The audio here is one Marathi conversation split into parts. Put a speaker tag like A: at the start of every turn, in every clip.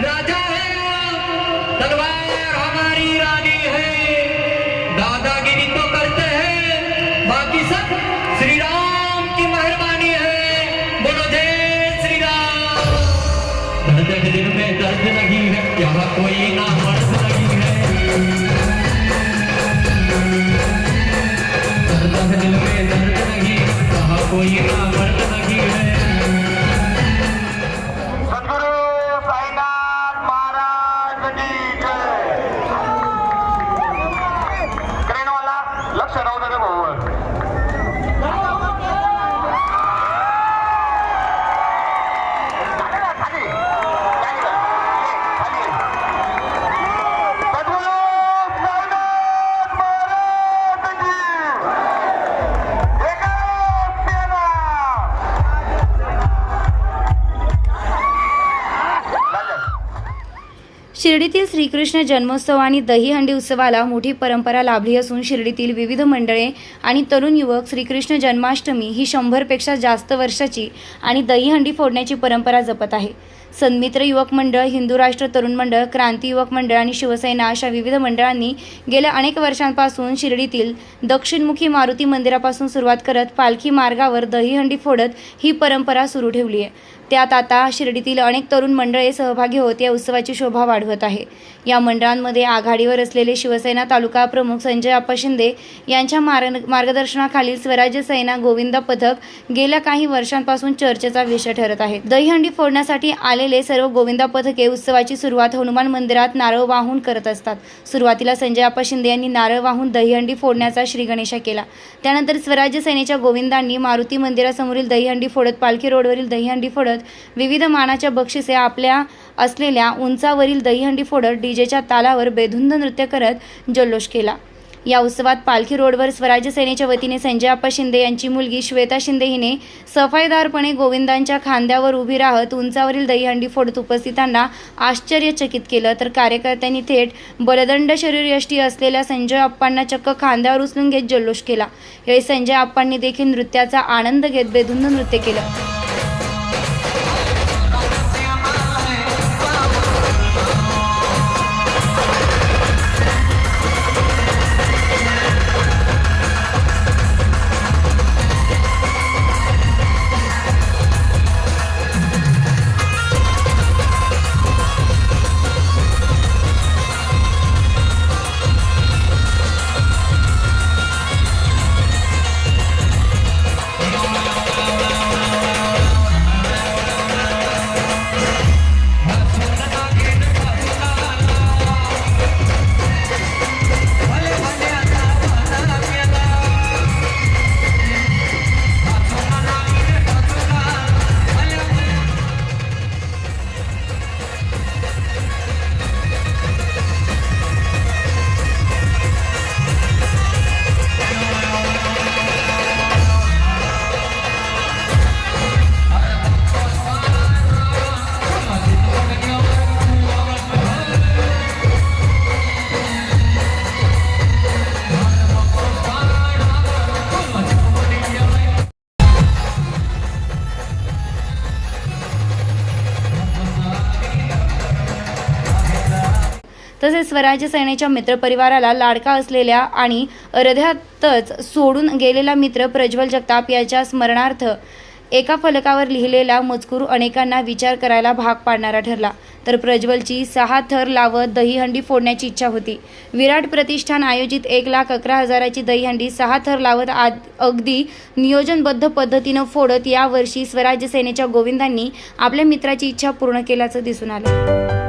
A: राजा है, तलवार हमारी रानी है, दादागिरी तो करते हैं, बाकी सब श्री राम की मेहरबानी है। बोलो जय श्री राम। दर्द दिल में दर्द नहीं है, यहाँ कोई ना मर्द नहीं है। दर्द दिल में दर्द नहीं, यहाँ कोई ना मर्द नहीं है।
B: शिर्डीतील श्रीकृष्ण जन्मोत्सव आणि दहीहंडी उत्सवाला मोठी परंपरा लाभली असून शिर्डीतील विविध मंडळे आणि तरुण युवक श्रीकृष्ण जन्माष्टमी ही 100पेक्षा जास्त वर्षाची आणि दहीहंडी फोडण्याची परंपरा जपत आहे। सन्मित्र युवक मंडळ, हिंदू राष्ट्र तरुण मंडळ, क्रांती युवक मंडळ आणि शिवसेना अशा विविध मंडळांनी गेल्या अनेक वर्षांपासून शिर्डीतील दक्षिणमुखी मारुती मंदिरापासून सुरुवात करत पालखी मार्गावर दहीहंडी फोडत ही परंपरा सुरू ठेवली आहे। त्यात आता शिर्डीतील अनेक तरुण मंडळे सहभागी होत या उत्सवाची शोभा वाढवत आहे। या मंडळांमध्ये आघाडीवर असलेले शिवसेना तालुका प्रमुख संजय आप्पा शिंदे यांच्या मार्गदर्शनाखालील स्वराज्य सेना गोविंदा पथक गेल्या काही वर्षांपासून चर्चेचा विषय ठरत आहे। दहीहंडी फोडण्यासाठी आलेले सर्व गोविंदा पथके उत्सवाची सुरुवात हनुमान मंदिरात नारळ वाहून करत असतात। सुरुवातीला संजय आप्पा शिंदे यांनी नारळ वाहून दहीहंडी फोडण्याचा श्रीगणेशा केला। त्यानंतर स्वराज्य सेनेच्या गोविंदांनी मारुती मंदिरासमोरील दहीहंडी फोडत पालखी रोडवरील दहीहंडी फोडत विविध मानाच्या बक्षिसे आपल्या असलेल्या उंचावरील दहीहंडी फोडत डीजेच्या तालावर बेधुंद नृत्य करत जल्लोष केला। या उत्सवात पालखी रोडवर स्वराज्य सेनेच्या वतीने संजय आप्पा शिंदे यांची मुलगी श्वेता शिंदे हिने सफाईदारपणे गोविंदांच्या खांद्यावर उभी राहत उंचावरील दहीहंडी फोडत उपस्थितांना आश्चर्यचकित केलं, तर कार्यकर्त्यांनी थेट बलदंड शरीरयष्टी असलेल्या संजय आप्पांना चक्क खांद्यावर उचलून घेत जल्लोष केला। यावेळी संजय आप्पांनी देखील नृत्याचा आनंद घेत बेधुंद नृत्य केलं। तसेच स्वराज्य सेनेच्या मित्रपरिवाराला लाडका असलेल्या आणि अर्ध्यातच सोडून गेलेला मित्र प्रज्वल जगताप याच्या स्मरणार्थ एका फलकावर लिहिलेला मजकूर अनेकांना विचार करायला भाग पाडणारा ठरला। तर प्रज्वलची 6 थर लावत दहीहंडी फोडण्याची इच्छा होती। विराट प्रतिष्ठान आयोजित 1,11,000ची दहीहंडी 6 थर लावत अगदी नियोजनबद्ध पद्धतीनं फोडत यावर्षी स्वराज्य सेनेच्या गोविंदांनी आपल्या मित्राची इच्छा पूर्ण केल्याचं दिसून आलं।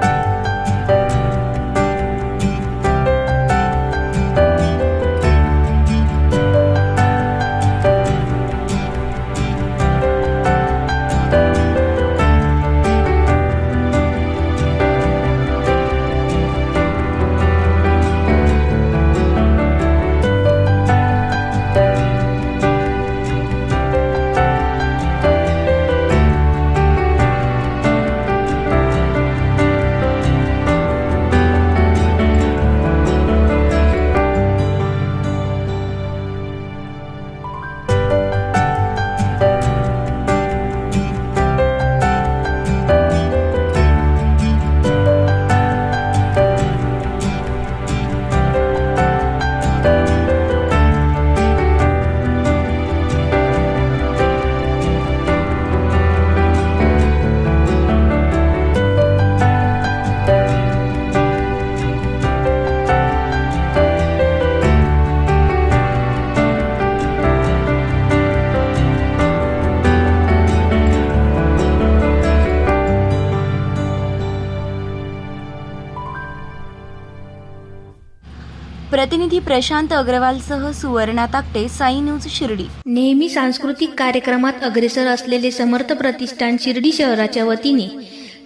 B: प्रतिनिधी प्रशांत अग्रवालसह सुवर्णा ताकटे, साई न्यूज शिर्डी.
C: नेहमी सांस्कृतिक कार्यक्रमात अग्रेसर असलेले समर्थ प्रतिष्ठान शिर्डी शहराच्या वतीने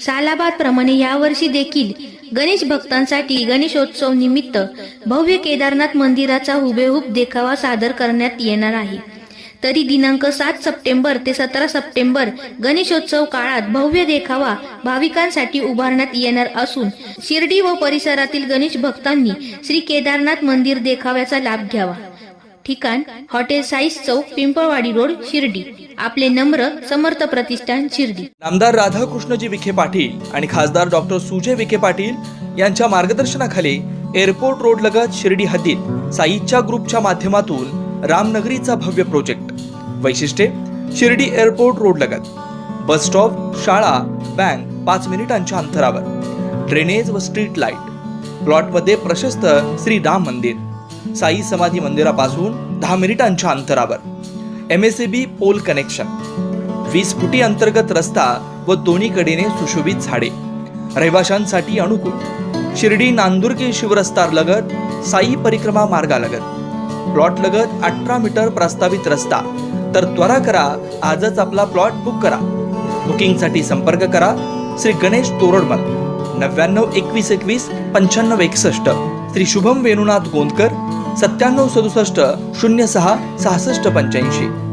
C: सालाबादप्रमाणे यावर्षी देखील गणेश भक्तांसाठी गणेशोत्सव निमित्त भव्य केदारनाथ मंदिराचा हुबेहूब देखावा सादर करण्यात येणार आहे. तरी दिनांक 7 सप्टेंबर ते 17 सप्टेंबर गणेशोत्सव काळात भव्य देखावा भाविकांसाठी उभारण्यात येणार असून शिर्डी व परिसरातील गणेश भक्तांनी श्री केदारनाथ मंदिर देखाव्याचा लाभ घ्यावा. ठिकाण हॉटेल साईस चौक, पिंपळवाडी रोड, शिर्डी. आपले नम्र समर्थ प्रतिष्ठान शिर्डी.
D: नामदार राधाकृष्णजी विखे पाटील आणि खासदार डॉक्टर सुजय विखे पाटील यांच्या मार्गदर्शनाखाली एअरपोर्ट रोड लगत शिर्डी हद्दीत साईच्या ग्रुपच्या माध्यमातून रामनगरीचा भव्य प्रोजेक्ट. वैशिष्ट्ये: शिर्डी एअरपोर्ट रोड लगत बस स्टॉप, शाळा, बँक 5 मिनिटांच्या अंतरावर, ड्रेनेज व स्ट्रीट लाईट. प्लॉटमध्ये प्रशस्त श्री राम मंदिर, साई समाधी मंदिरापासून 10 मिनिटांच्या अंतरावर, MSAB पोल कनेक्शन, 20 फुटी अंतर्गत रस्ता व दोन्ही कडेने सुशोभित झाडे. रहिवाशांसाठी अनुकूल. शिर्डी नांदुर्गे शिवरस्तार लगत साई परिक्रमा मार्गालगत. प्लॉट लगत 18 मीटर प्रस्तावित रस्ता. तर त्वरा करा, आजच आपला प्लॉट बुक करा. बुकिंगसाठी संपर्क करा श्री गणेश तोरडमल 99 21 21 95 61, श्री शुभम वेणुनाथ गोंदकर 97 67 06 66 85.